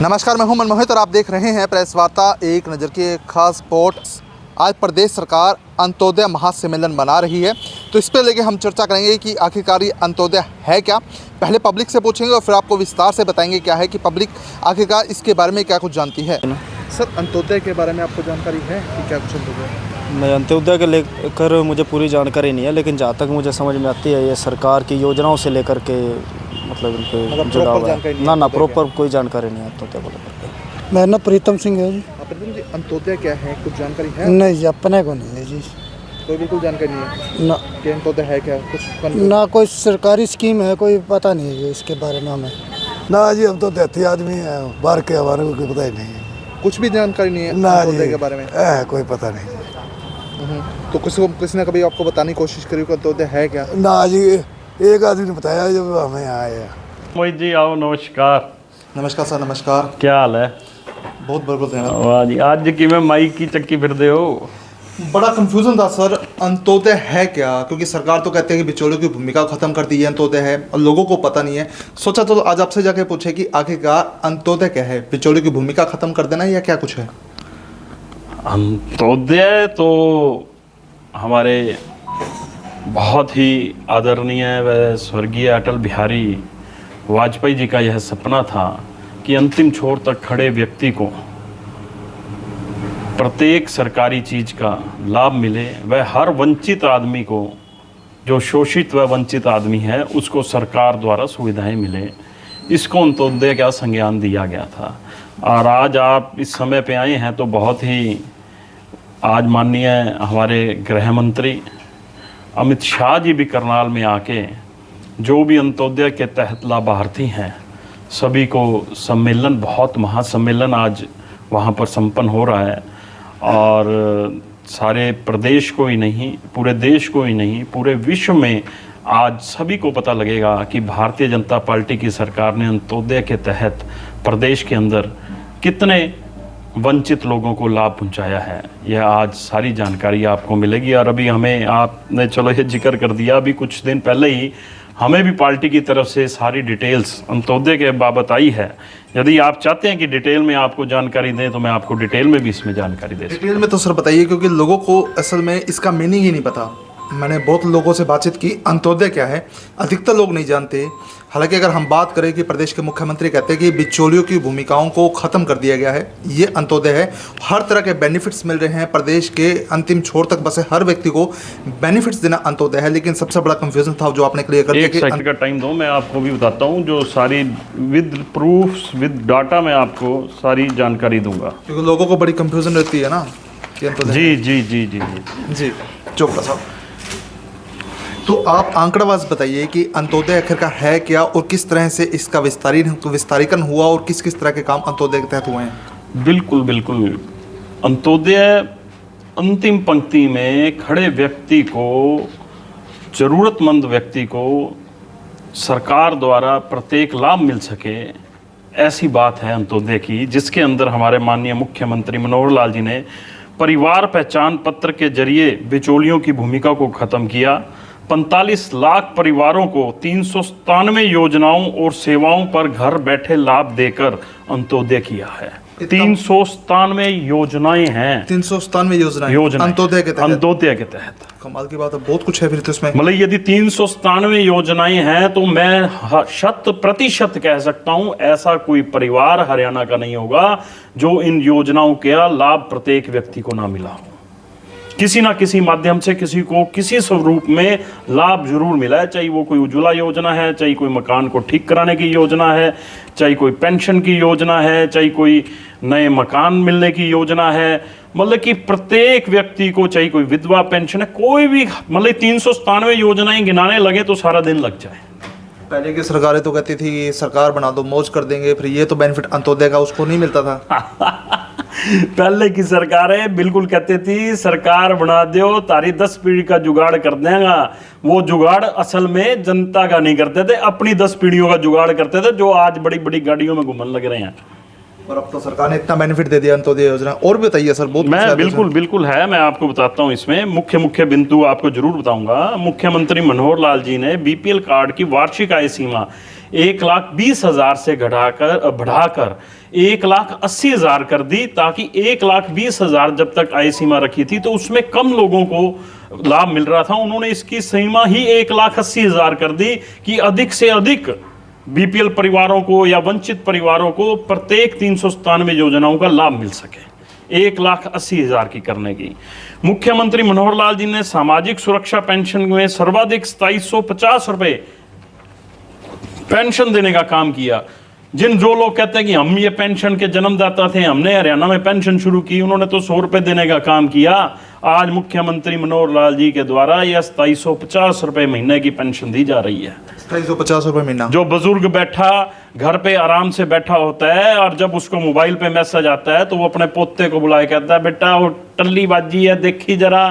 नमस्कार, मैं हूं मनमोहित और आप देख रहे हैं प्रेस वार्ता एक नज़र की एक खास रिपोर्ट। आज प्रदेश सरकार अंत्योदय महासम्मेलन मना रही है, तो इस पर लेके हम चर्चा करेंगे कि आखिरकार ये अंत्योदय है क्या। पहले पब्लिक से पूछेंगे और फिर आपको विस्तार से बताएंगे क्या है कि पब्लिक आखिरकार इसके बारे में क्या कुछ जानती है। सर, अंत्योदय के बारे में आपको जानकारी है कि क्या कुछ अंत्योदय? मैं अंत्योदय के लेकर मुझे पूरी जानकारी नहीं है, लेकिन जहाँ तक मुझे समझ में आती है ये सरकार की योजनाओं से लेकर के मतलब इनके जुड़ा हुआ है। ना प्रॉपर कोई जानकारी नहीं है अंत्योदय को लेकर। मेरा नाम प्रीतम सिंह है जी। प्रीतम जी, अंत्योदय क्या है, कुछ जानकारी है? नहीं जी, अपने को नहीं है जी। कोई बिल्कुल जानकारी नहीं है ना कि अंत्योदय है क्या, कुछ ना कोई सरकारी स्कीम है, कोई पता नहीं है जी इसके बारे में हमें। ना जी, हम तो देहाती आदमी हैं, बाहर के हमारे को कोई पता ही नहीं है। कुछ भी जानकारी नहीं है ना अंत्योदय जी के बारे में? कोई पता नहीं। तो किसी ने कभी आपको बताने की कोशिश करी कि अंत्योदय है क्या? ना जी, एक आदमी ने बताया जब हमें आए हैं। मोहित जी आओ, नमस्कार। नमस्कार सर, नमस्कार। क्या हाल है? बहुत बहुत धन्यवाद। वाह जी, आज कि मैं माइक की चक्की फिर दे हो। बड़ा कंफ्यूजन था सर, अंत्योदय है क्या, क्योंकि सरकार तो कहते हैं कि बिचौलियों की भूमिका खत्म कर दी है, अंत्योदय है, और लोगों को पता नहीं है। सोचा तो आज आपसे जाके पूछे कि आखिरकार अंत्योदय क्या है, बिचौलियों की भूमिका खत्म कर देना या क्या कुछ है? अंत्योदय तो हमारे बहुत ही आदरणीय व स्वर्गीय अटल बिहारी वाजपेयी जी का यह सपना था कि अंतिम छोर तक खड़े व्यक्ति को प्रत्येक सरकारी चीज़ का लाभ मिले, वह हर वंचित आदमी को, जो शोषित व वंचित आदमी है, उसको सरकार द्वारा सुविधाएं मिले। इसको अंत्योदय का संज्ञान दिया गया था। और आज आप इस समय पे आए हैं तो बहुत ही आज माननीय हमारे गृह मंत्री अमित शाह जी भी करनाल में आके जो भी अंत्योदय के तहत लाभार्थी हैं सभी को सम्मेलन, बहुत महासम्मेलन आज वहाँ पर संपन्न हो रहा है। और सारे प्रदेश को ही नहीं, पूरे देश को ही नहीं, पूरे विश्व में आज सभी को पता लगेगा कि भारतीय जनता पार्टी की सरकार ने अंत्योदय के तहत प्रदेश के अंदर कितने वंचित लोगों को लाभ पहुंचाया है। यह आज सारी जानकारी आपको मिलेगी। और अभी हमें आपने चलो ये जिक्र कर दिया, अभी कुछ दिन पहले ही हमें भी पार्टी की तरफ से सारी डिटेल्स अंत्योदय के बाबत आई है। यदि आप चाहते हैं कि डिटेल में आपको जानकारी दें तो मैं आपको डिटेल में भी इसमें जानकारी दे सकता हूं। डिटेल में तो सर बताइए, क्योंकि लोगों को असल में इसका मीनिंग ही नहीं पता। मैंने बहुत लोगों से बातचीत की, अंत्योदय क्या है अधिकतर लोग नहीं जानते। हालांकि अगर हम बात करें कि प्रदेश के मुख्यमंत्री कहते हैं कि बिचौलियों की भूमिकाओं को ख़त्म कर दिया गया है, ये अंत्योदय है। हर तरह के बेनिफिट्स मिल रहे हैं, प्रदेश के अंतिम छोर तक बसे हर व्यक्ति को बेनिफिट्स देना अंत्योदय है। लेकिन सबसे बड़ा कंफ्यूजन था जो आपने क्लियर कर दिया। एक सेकंड का टाइम दो, मैं आपको भी बताता हूँ, जो सारी विद प्रूफ्स विद डाटा मैं आपको सारी जानकारी दूंगा, क्योंकि लोगों को बड़ी कंफ्यूजन रहती है ना कि अंत्योदय। जी जी जी जी जी जी चोपड़ा साहब, तो आप आंकड़ावास बताइए कि अंत्योदय आखिरकार है क्या और किस तरह से इसका विस्तारीकरण हुआ और किस किस तरह के काम अंत्योदय के तहत हुए हैं? बिल्कुल बिल्कुल। अंत्योदय अंतिम पंक्ति में खड़े व्यक्ति को, जरूरतमंद व्यक्ति को सरकार द्वारा प्रत्येक लाभ मिल सके, ऐसी बात है अंत्योदय की, जिसके अंदर हमारे माननीय मुख्यमंत्री मनोहर लाल जी ने परिवार पहचान पत्र के जरिए बिचौलियों की भूमिका को खत्म किया। 45 लाख परिवारों को 397 योजनाओं और सेवाओं पर घर बैठे लाभ देकर अंत्योदय किया है। 397 योजनाएं हैं। 397 योजनाएं अंत्योदय के तहत। कमाल की बात है, बहुत कुछ है फिर तो इसमें। मतलब यदि 397 योजनाएं हैं तो मैं 100% कह सकता हूं ऐसा कोई परिवार हरियाणा का नहीं होगा जो इन योजनाओं का लाभ प्रत्येक व्यक्ति को ना मिला हो। किसी ना किसी माध्यम से किसी को किसी स्वरूप में लाभ जरूर मिला है, चाहे वो कोई उज्ज्वला योजना है, चाहे कोई मकान को ठीक कराने की योजना है, चाहे कोई पेंशन की योजना है, चाहे कोई नए मकान मिलने की योजना है। मतलब कि प्रत्येक व्यक्ति को, चाहे कोई विधवा पेंशन है, कोई भी, मतलब 397 योजनाएं गिनाने लगे तो सारा दिन लग जाए। पहले की सरकारें तो कहती थी सरकार बना दो मौज कर देंगे, फिर ये तो बेनिफिट अंत्योदय का उसको नहीं मिलता था। पहले की सरकारें बिल्कुल कहती थी सरकार बना दो, तारी 10 पीढ़ी का जुगाड़ कर देगा। वो जुगाड़ असल में जनता का नहीं करते थे, अपनी 10 पीढ़ियों का जुगाड़ करते थे, जो आज बड़ी बड़ी गाड़ियों में घूमने लग रहे हैं। और अब तो सरकार ने इतना बेनिफिट दे दिया अंत्योदय योजना। और भी बताइए सर, बहुत मैं बिल्कुल है, मैं आपको बताता हूं। इसमें मुख्य बिंदु आपको जरूर बताऊंगा। मुख्यमंत्री मनोहर लाल जी ने बीपीएल कार्ड की वार्षिक आय सीमा 1,20,000 से बढ़ाकर 1,80,000 कर दी, ताकि 1,20,000 जब तक आय सीमा रखी थी तो उसमें कम लोगों को लाभ मिल रहा था। उन्होंने इसकी सीमा ही 1,80,000 कर दी कि अधिक से अधिक बीपीएल परिवारों को या वंचित परिवारों को प्रत्येक 397 योजनाओं का लाभ मिल सके। 1,80,000 की करने की मुख्यमंत्री मनोहर लाल जी ने सामाजिक सुरक्षा पेंशन में सर्वाधिक 2750 रुपए पेंशन देने का काम किया। जो लोग कहते हैं कि हम ये पेंशन के जन्मदाता थे, हमने हरियाणा में पेंशन शुरू की, उन्होंने तो 100 रुपए देने का काम किया। आज मुख्यमंत्री मनोहर लाल जी के द्वारा यह 2750 रुपए महीने की पेंशन दी जा रही है। 2750 रुपए महीना। जो बुजुर्ग बैठा घर पे आराम से बैठा होता है और जब उसको मोबाइल पे मैसेज आता है तो वो अपने पोते को बुलाए कहता है, बेटा वो टल्ली बाजी है, देखी जरा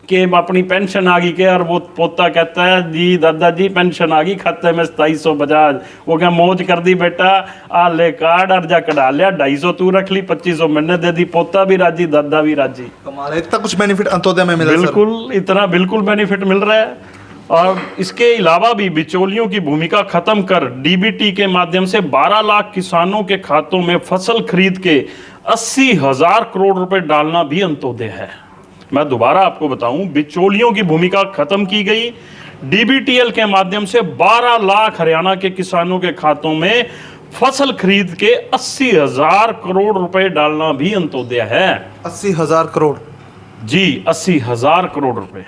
कि अपनी पेंशन आ गई के। और वो पोता कहता है, जी दादाजी पेंशन आ गई, खाते में 2750। वो क्या मौज कर दी बेटा, आ ले कार्ड और जा कढ़ा लिया, 250 तू रख ली, 2500 मैंने दे दी। पोता भी राजी, दादा भी राजी। कमाल है, इतना कुछ बेनिफिट अंत्योदय में मिला। बिल्कुल, इतना बिल्कुल बेनिफिट मिल रहा है। और इसके अलावा भी बिचौलियों की भूमिका खत्म कर डीबीटी के माध्यम से 12 लाख किसानों के खातों में फसल खरीद के 80,000 करोड़ रुपए डालना भी अंत्योदय है। मैं दोबारा आपको बताऊं, बिचौलियों की भूमिका खत्म की गई। डीबीटीएल के माध्यम से 12 लाख हरियाणा के किसानों के खातों में फसल खरीद के 80,000 करोड़ रुपए डालना भी अंत्योदय है। 80,000 करोड़ जी, 80,000 करोड़ रुपए।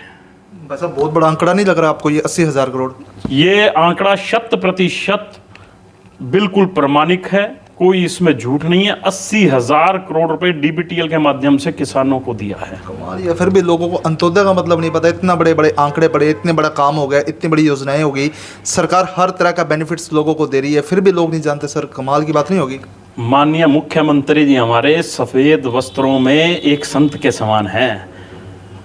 वैसा बहुत बड़ा आंकड़ा नहीं लग रहा आपको ये 80,000 करोड़? ये आंकड़ा 100% बिल्कुल प्रमाणिक है, कोई इसमें झूठ नहीं है। 80,000 करोड़ रुपए डीबीटीएल के माध्यम से किसानों को दिया है। कमाल है, फिर भी लोगों को अंत्योदय का मतलब नहीं पता। इतना बड़े बड़े आंकड़े पड़े, इतने बड़ा काम हो गया, इतनी बड़ी योजनाएं हो गई, सरकार हर तरह का बेनिफिट्स लोगों को दे रही है, फिर भी लोग नहीं जानते। सर कमाल की बात नहीं होगी? माननीय मुख्यमंत्री जी हमारे सफेद वस्त्रों में एक संत के समान हैं।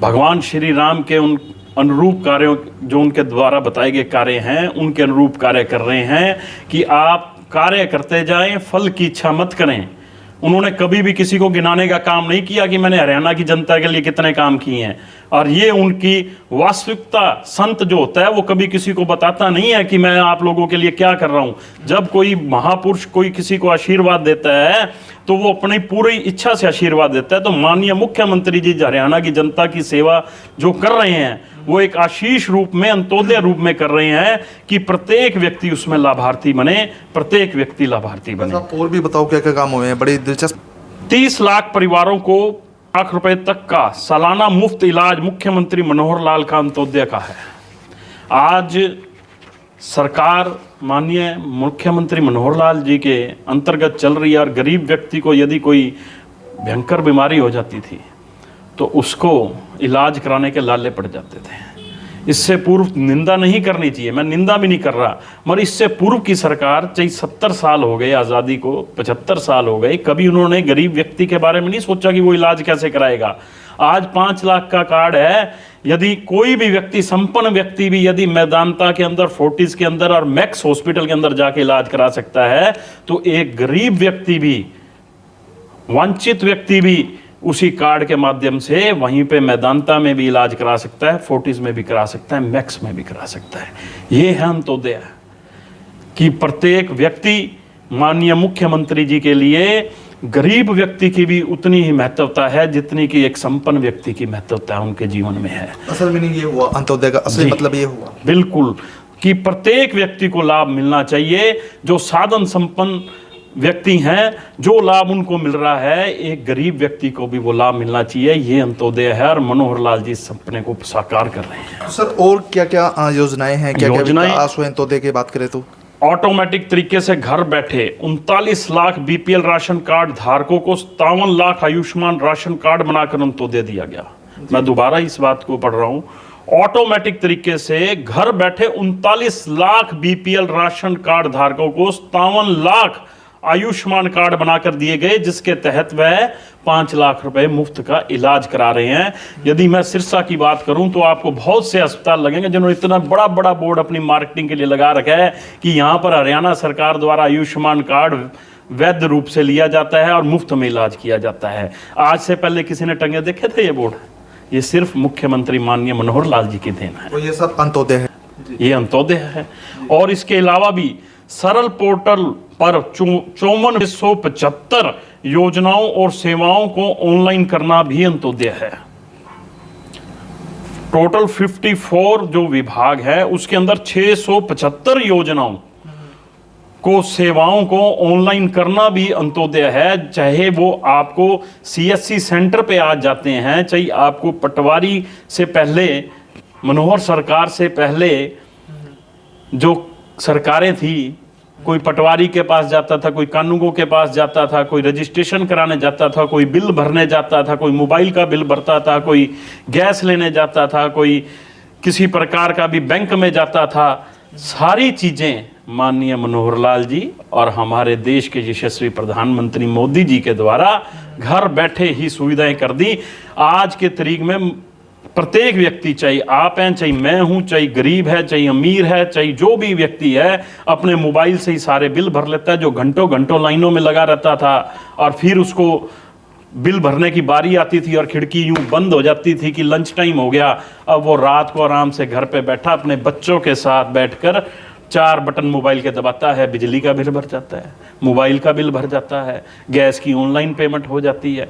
भगवान श्री राम के उन अनुरूप कार्यों, जो उनके द्वारा बताए गए कार्य हैं, उनके अनुरूप कार्य कर रहे हैं कि आप कार्य करते जाएं, फल की इच्छा मत करें। उन्होंने कभी भी किसी को गिनाने का काम नहीं किया कि मैंने हरियाणा की जनता के लिए कितने काम किए हैं। और ये उनकी वास्तविकता, संत जो होता है वो कभी किसी को बताता नहीं है कि मैं आप लोगों के लिए क्या कर रहा हूं। जब कोई महापुरुष कोई किसी को आशीर्वाद देता है तो वो अपनी पूरी इच्छा से आशीर्वाद देता है। तो माननीय मुख्यमंत्री जी हरियाणा की जनता की सेवा जो कर रहे हैं वो एक आशीष रूप में, अंत्योदय रूप में कर रहे हैं कि प्रत्येक व्यक्ति उसमें लाभार्थी बने, प्रत्येक व्यक्ति लाभार्थी बने। और भी बताओ क्या क्या काम हुए हैं, बड़ी दिलचस्प। 30 लाख परिवारों को लाख रुपए तक का सालाना मुफ्त इलाज मुख्यमंत्री मनोहर लाल का अंत्योदय का है। आज सरकार माननीय मुख्यमंत्री मनोहर लाल जी के अंतर्गत चल रही है। और गरीब व्यक्ति को यदि कोई भयंकर बीमारी हो जाती थी तो उसको इलाज कराने के लाले पड़ जाते थे। इससे पूर्व निंदा नहीं करनी चाहिए, मैं निंदा भी नहीं कर रहा, मगर इससे पूर्व की सरकार, चाहे 70 साल हो गए आज़ादी को, 75 साल हो गए, कभी उन्होंने गरीब व्यक्ति के बारे में नहीं सोचा कि वो इलाज कैसे कराएगा। आज 5 लाख का कार्ड है, यदि कोई भी व्यक्ति, संपन्न व्यक्ति भी यदि मैदानता के अंदर, फोर्टिस के अंदर और मैक्स हॉस्पिटल के अंदर जाके इलाज करा सकता है, तो एक गरीब व्यक्ति भी, वंचित व्यक्ति भी उसी कार्ड के माध्यम से वहीं पे मैदानता में भी इलाज करा सकता है, फोर्टिस में भी करा सकता है, मैक्स में भी करा सकता है। ये है अंत्योदय कि प्रत्येक व्यक्ति, माननीय मुख्यमंत्री जी के लिए गरीब व्यक्ति की भी उतनी ही महत्वता है जितनी कि एक संपन्न व्यक्ति की महत्वता उनके जीवन में है। असल मीनिंग ये हुआ अंत्योदय का, असली मतलब ये हुआ बिल्कुल कि प्रत्येक व्यक्ति को लाभ मिलना चाहिए। जो साधन संपन्न व्यक्ति हैं, जो लाभ उनको मिल रहा है, एक गरीब व्यक्ति को भी वो लाभ मिलना चाहिए। ये अंत्योदय है और मनोहर लाल जी इस सपने को साकार कर रहे हैं। सर और क्या क्या योजनाएं हैं, क्या योजनाएं अंत्योदय की बात करें तो? ऑटोमेटिक तरीके से घर बैठे 39 लाख बीपीएल राशन कार्ड धारकों को 57 लाख आयुष्मान राशन कार्ड बनाकर अंत्योदय दिया गया। मैं दोबारा इस बात को पढ़ रहा हूं, ऑटोमेटिक तरीके से घर बैठे 39 लाख बीपीएल राशन कार्ड धारकों को 57 लाख आयुष्मान कार्ड बनाकर दिए गए, जिसके तहत वह 5 लाख रुपए मुफ्त का इलाज करा रहे हैं। यदि मैं सिरसा की बात करूं तो आपको बहुत से अस्पताल लगेंगे जिन्होंने इतना बड़ा बड़ा बोर्ड अपनी मार्केटिंग के लिए लगा रखा है कि यहां पर हरियाणा सरकार द्वारा आयुष्मान कार्ड वैध रूप से लिया जाता है और मुफ्त में इलाज किया जाता है। आज से पहले किसी ने टंगे देखे थे ये बोर्ड? ये सिर्फ मुख्यमंत्री माननीय मनोहर लाल जी की देन है। तो ये सब अंत्योदय है, ये अंत्योदय है। और इसके अलावा भी सरल पोर्टल पर 54,175 योजनाओं और सेवाओं को ऑनलाइन करना भी अंत्योदय है। टोटल 54 जो विभाग है उसके अंदर 675 योजनाओं को सेवाओं को ऑनलाइन करना भी अंत्योदय है। चाहे वो आपको सीएससी सेंटर पे आ जाते हैं, चाहे आपको पटवारी से पहले, मनोहर सरकार से पहले जो सरकारें थी, कोई पटवारी के पास जाता था, कोई कानूनगो के पास जाता था, कोई रजिस्ट्रेशन कराने जाता था, कोई बिल भरने जाता था, कोई मोबाइल का बिल भरता था, कोई गैस लेने जाता था, कोई किसी प्रकार का भी बैंक में जाता था। सारी चीजें माननीय मनोहर लाल जी और हमारे देश के यशस्वी प्रधानमंत्री मोदी जी के द्वारा घर बैठे ही सुविधाएं कर दी। आज के तारीख में प्रत्येक व्यक्ति, चाहे आप हैं, चाहे मैं हूं, चाहे गरीब है, चाहे अमीर है, चाहे जो भी व्यक्ति है, अपने मोबाइल से ही सारे बिल भर लेता है। जो घंटों घंटों लाइनों में लगा रहता था और फिर उसको बिल भरने की बारी आती थी और खिड़की यूं बंद हो जाती थी कि लंच टाइम हो गया, अब वो रात को आराम से घर पे बैठा अपने बच्चों के साथ बैठकर 4 बटन मोबाइल के दबाता है, बिजली का बिल भर जाता है, मोबाइल का बिल भर जाता है, गैस की ऑनलाइन पेमेंट हो जाती है।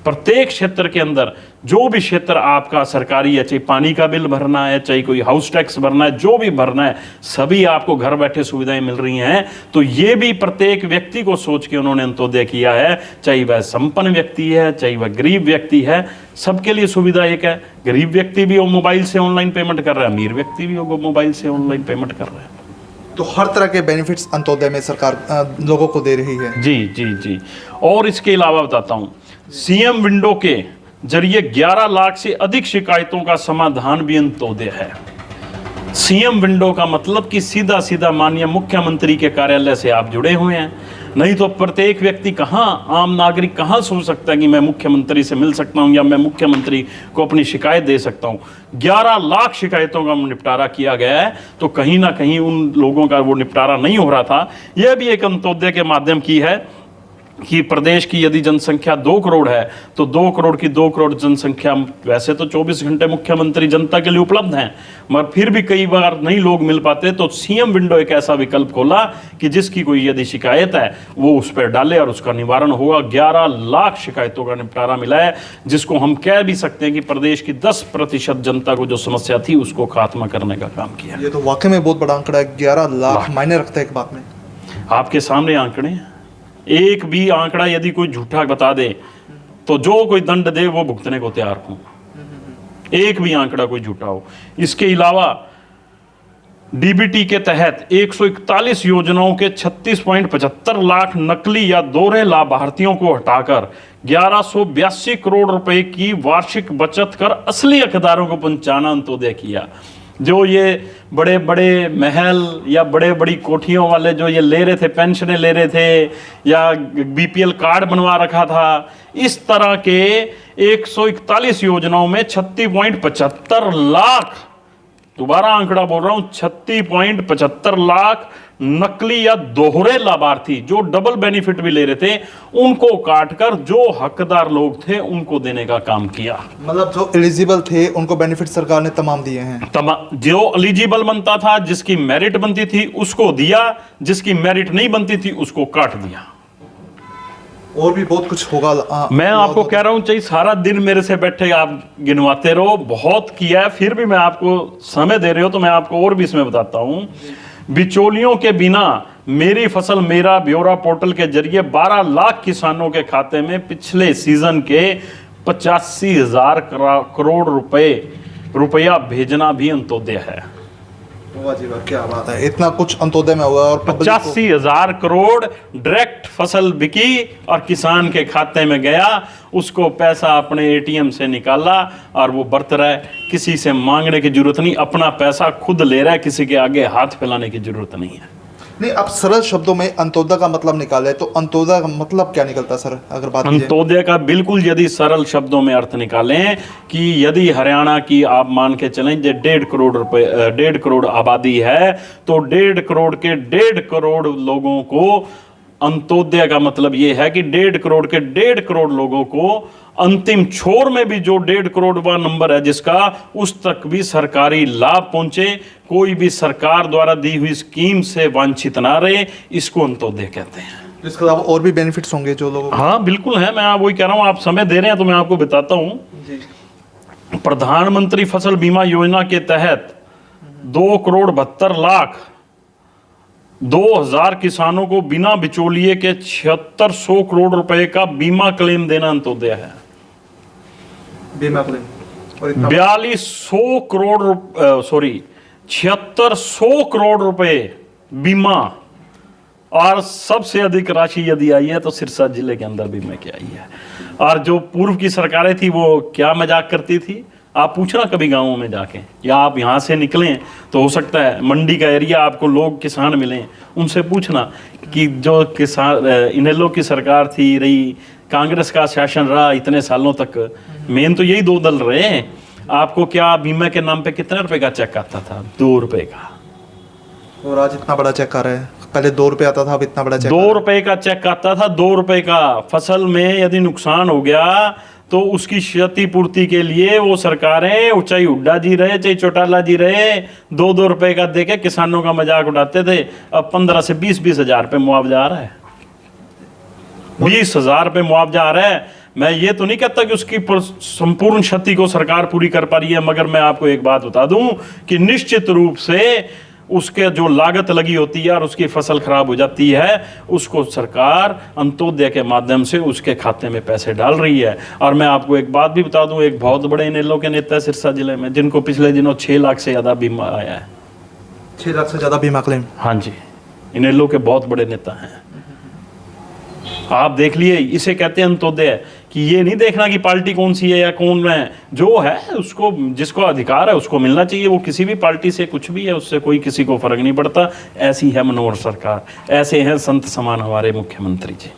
प्रत्येक क्षेत्र के अंदर जो भी क्षेत्र आपका सरकारी है, चाहे पानी का बिल भरना है, चाहे कोई हाउस टैक्स भरना है, जो भी भरना है, सभी आपको घर बैठे सुविधाएं मिल रही हैं। तो ये भी प्रत्येक व्यक्ति को सोच के उन्होंने अंत्योदय किया है, चाहे वह संपन्न व्यक्ति है, चाहे वह गरीब व्यक्ति है, सबके लिए सुविधा एक है। गरीब व्यक्ति भी वो मोबाइल से ऑनलाइन पेमेंट कर रहा है, अमीर व्यक्ति भी वो मोबाइल से ऑनलाइन पेमेंट कर रहा है। तो हर तरह के बेनिफिट्स अंत्योदय में सरकार लोगों को दे रही है। जी जी जी। और इसके अलावा बताता हूं, सीएम विंडो के जरिए 11 लाख से अधिक शिकायतों का समाधान भी अंत्योदय है। सीएम विंडो का मतलब कि सीधा सीधा माननीय मुख्यमंत्री के कार्यालय से आप जुड़े हुए हैं। नहीं तो प्रत्येक व्यक्ति कहां, आम नागरिक कहां सोच सकता है कि मैं मुख्यमंत्री से मिल सकता हूं या मैं मुख्यमंत्री को अपनी शिकायत दे सकता हूं। 11 लाख शिकायतों का निपटारा किया गया है। तो कहीं ना कहीं उन लोगों का वो निपटारा नहीं हो रहा था। यह भी एक अंत्योदय के माध्यम की है कि प्रदेश की यदि जनसंख्या 2 करोड़ है तो 2 करोड़ की 2 करोड़ जनसंख्या, वैसे तो 24 घंटे मुख्यमंत्री जनता के लिए उपलब्ध हैं, मगर फिर भी कई बार नहीं लोग मिल पाते। तो सीएम विंडो एक ऐसा विकल्प खोला कि जिसकी कोई यदि शिकायत है वो उस पर डाले और उसका निवारण होगा। 11 लाख शिकायतों का निपटारा मिला है, जिसको हम कह भी सकते हैं कि प्रदेश की 10% जनता को जो समस्या थी उसको खात्मा करने का काम किया। ये तो वाकई में बहुत बड़ा आंकड़ा है। 11 लाख मायने रखता है एक बात में। आपके सामने आंकड़े हैं। एक भी आंकड़ा यदि कोई झूठा बता दे तो जो कोई दंड दे वो भुगतने को तैयार हूं। एक भी आंकड़ा कोई झूठा हो। इसके अलावा डीबीटी के तहत 141 योजनाओं के 36.75 लाख नकली या दोहरे लाभार्थियों को हटाकर 1182 करोड़ रुपए की वार्षिक बचत कर असली हकदारों को पहुंचाना अंत्योदय किया। जो ये बड़े बड़े महल या बड़े बड़ी कोठियों वाले जो ये ले रहे थे, पेंशनें ले रहे थे या बीपीएल कार्ड बनवा रखा था, इस तरह के 141 योजनाओं में 36.75 लाख, दोबारा आंकड़ा बोल रहा हूं, 36.75 लाख नकली या दोहरे लाभार्थी जो डबल बेनिफिट भी ले रहे थे उनको काटकर जो हकदार लोग थे उनको देने का काम किया। मतलब जो एलिजिबल थे उनको बेनिफिट सरकार ने तमाम दिए हैं। जो एलिजिबल बनता था, जिसकी मेरिट बनती थी उसको दिया, जिसकी मेरिट नहीं बनती थी उसको काट दिया। और भी बहुत कुछ होगा। मैं आपको कह रहा हूं, चाहिए सारा दिन मेरे से बैठे आप गिनवाते रहो, बहुत किया है, फिर भी मैं आपको समय दे रहे हो तो मैं आपको और भी इसमें बताता हूं। बिचौलियों के बिना मेरी फसल मेरा ब्यौरा पोर्टल के जरिए 12 लाख किसानों के खाते में पिछले सीजन के 85,000 करोड़ रुपया भेजना भी अंत्योदय है। वाह जी वाह, क्या बात है। इतना कुछ अंत्योदय में हुआ और 85,000 करोड़ डायरेक्ट फसल बिकी और किसान के खाते में गया, उसको पैसा अपने एटीएम से निकाला और वो बरत रहा है। किसी से मांगने की जरूरत नहीं, अपना पैसा खुद ले रहा है, किसी के आगे हाथ फैलाने की जरूरत नहीं है। नहीं, अब सरल शब्दों में अंत्योदय का मतलब निकाले तो अंत्योदय का मतलब क्या निकलता सर, अगर बात अंत्योदय का बिल्कुल यदि सरल शब्दों में अर्थ निकालें कि यदि हरियाणा की आप मान के चलें 1.5 करोड़ आबादी है तो 1.5 करोड़ के 1.5 करोड़ लोगों को अंत्योदय का मतलब ये है कि 1.5 करोड़ लोगों को अंतिम छोर में भी जो 1.5 करोड़वा नंबर है जिसका, उस तक भी सरकारी लाभ पहुंचे, कोई भी सरकार द्वारा दी हुई स्कीम से वंचित ना रहे, इसको अंत्योदय कहते हैं। इसके अलावा और भी बेनिफिट्स होंगे जो लोगों को? हाँ बिल्कुल है, मैं वही कह रहा हूँ, आप समय दे रहे हैं तो मैं आपको बताता हूँ। प्रधानमंत्री फसल बीमा योजना के तहत 2,72,00,000 2,000 किसानों को बिना बिचौलिए के 7600 करोड़ रुपए का बीमा क्लेम देना अंत्योदय है। बीमा क्लेम और इतना 4200 करोड़ 7600 करोड़ रुपए बीमा, और सबसे अधिक राशि यदि आई है तो सिरसा जिले के अंदर बीमा की आई है। और जो पूर्व की सरकारें थी वो क्या मजाक करती थी, आप पूछना कभी गांवों में जाके, या आप यहाँ से निकलें तो हो सकता है मंडी का एरिया आपको लोग किसान मिलें, उनसे पूछना कि जो किसान इनेलो की सरकार थी रही, कांग्रेस का शासन रहा इतने सालों तक, मेन तो यही दो दल रहे हैं, आपको क्या बीमा के नाम पे कितने रुपए का चेक आता था? 2 रुपए का। और आज इतना बड़ा चेक आ रहा है, पहले 2 रुपए आता था, अब इतना बड़ा चेक 2 रुपए का चेक आता था, 2 रुपए का। फसल में यदि नुकसान हो गया तो उसकी क्षतिपूर्ति के लिए वो सरकारें, चाहे हुड्डा जी रहे चाहे चौटाला जी रहे, 2-2 रुपए का देके किसानों का मजाक उड़ाते थे। अब 15 से 20 हजार रुपए मुआवजा आ रहा है, 20,000 रुपए मुआवजा आ रहा है। मैं ये तो नहीं कहता कि उसकी संपूर्ण क्षति को सरकार पूरी कर पा रही है, मगर मैं आपको एक बात बता दूं कि निश्चित रूप से उसके जो लागत लगी होती है और उसकी फसल खराब हो जाती है, उसको सरकार अंत्योदय के माध्यम से उसके खाते में पैसे डाल रही है। और मैं आपको एक बात भी बता दूं, एक बहुत बड़े इनेलो के नेता है सिरसा जिले में, जिनको पिछले दिनों 6 लाख से ज्यादा बीमा आया है। 6 लाख से ज्यादा बीमा क्लेम? हाँ जी, इनेलो के बहुत बड़े नेता हैं, आप देख लिए। इसे कहते हैं अंत्योदय, कि ये नहीं देखना कि पार्टी कौन सी है या कौन है, जो है उसको, जिसको अधिकार है उसको मिलना चाहिए। वो किसी भी पार्टी से कुछ भी है, उससे कोई किसी को फर्क नहीं पड़ता। ऐसी है मनोहर सरकार, ऐसे हैं संत समान हमारे मुख्यमंत्री जी।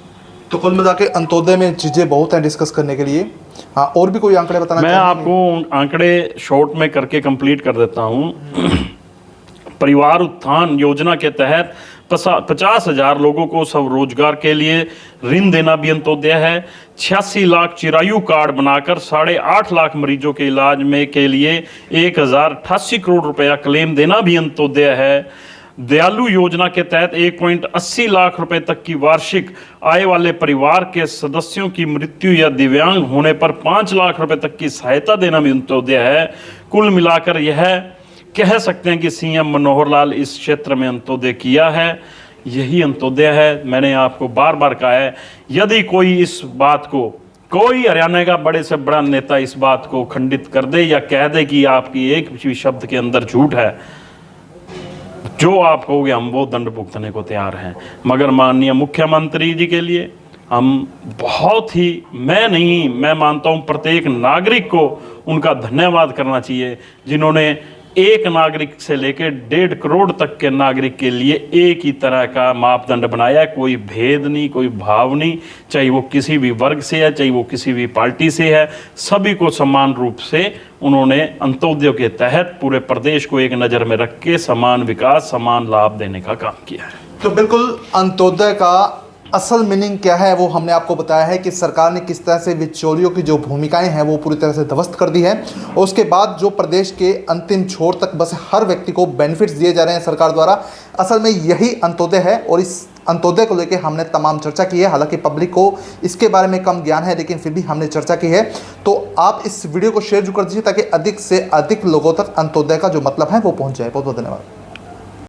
तो कुल मिला के अंत्योदय में चीजें बहुत हैं डिस्कस करने के लिए। हाँ, और भी कोई आंकड़े बताना? मैं आपको आंकड़े शॉर्ट में करके कंप्लीट कर देता हूँ। परिवार उत्थान योजना के तहत 50,000 लोगों को स्वरोजगार के लिए ऋण देना भी अंत्योदय है। 86 लाख चिरायु कार्ड बनाकर 8.5 लाख मरीजों के इलाज में के लिए 1,088 करोड़ रुपया क्लेम देना भी अंत्योदय है। दयालु योजना के तहत 1.80 लाख रुपए तक की वार्षिक आय वाले परिवार के सदस्यों की मृत्यु या दिव्यांग होने पर 5 लाख रुपए तक की सहायता देना भी अंत्योदय है। कुल मिलाकर यह कह सकते हैं कि सीएम मनोहर लाल इस क्षेत्र में अंत्योदय किया है। यही अंत्योदय है। मैंने आपको बार बार कहा है, यदि कोई इस बात को, कोई हरियाणा का बड़े से बड़ा नेता इस बात को खंडित कर दे या कह दे कि आपकी एक भी शब्द के अंदर झूठ है, जो आप कहोगे हम वो दंड भुगतने को तैयार हैं। मगर माननीय मुख्यमंत्री जी के लिए हम बहुत ही, मैं मानता हूं प्रत्येक नागरिक को उनका धन्यवाद करना चाहिए, जिन्होंने एक नागरिक से लेकर 1.5 करोड़ तक के नागरिक के लिए एक ही तरह का मापदंड बनाया है। कोई भेद नहीं, कोई भाव नहीं, चाहे वो किसी भी वर्ग से है, चाहे वो किसी भी पार्टी से है, सभी को समान रूप से उन्होंने अंत्योदय के तहत पूरे प्रदेश को एक नज़र में रख के समान विकास, समान लाभ देने का काम किया है। तो बिल्कुल अंत्योदय का असल मीनिंग क्या है वो हमने आपको बताया है कि सरकार ने किस तरह से बिचौलियों की जो भूमिकाएं हैं वो पूरी तरह से ध्वस्त कर दी है, और उसके बाद जो प्रदेश के अंतिम छोर तक बस हर व्यक्ति को बेनिफिट्स दिए जा रहे हैं सरकार द्वारा। असल में यही अंत्योदय है, और इस अंत्योदय को लेकर हमने तमाम चर्चा की है। हालांकि पब्लिक को इसके बारे में कम ज्ञान है, लेकिन फिर भी हमने चर्चा की है। तो आप इस वीडियो को शेयर जरूर कर दीजिए ताकि अधिक से अधिक लोगों तक अंत्योदय का जो मतलब है वो पहुँच जाए। बहुत बहुत धन्यवाद।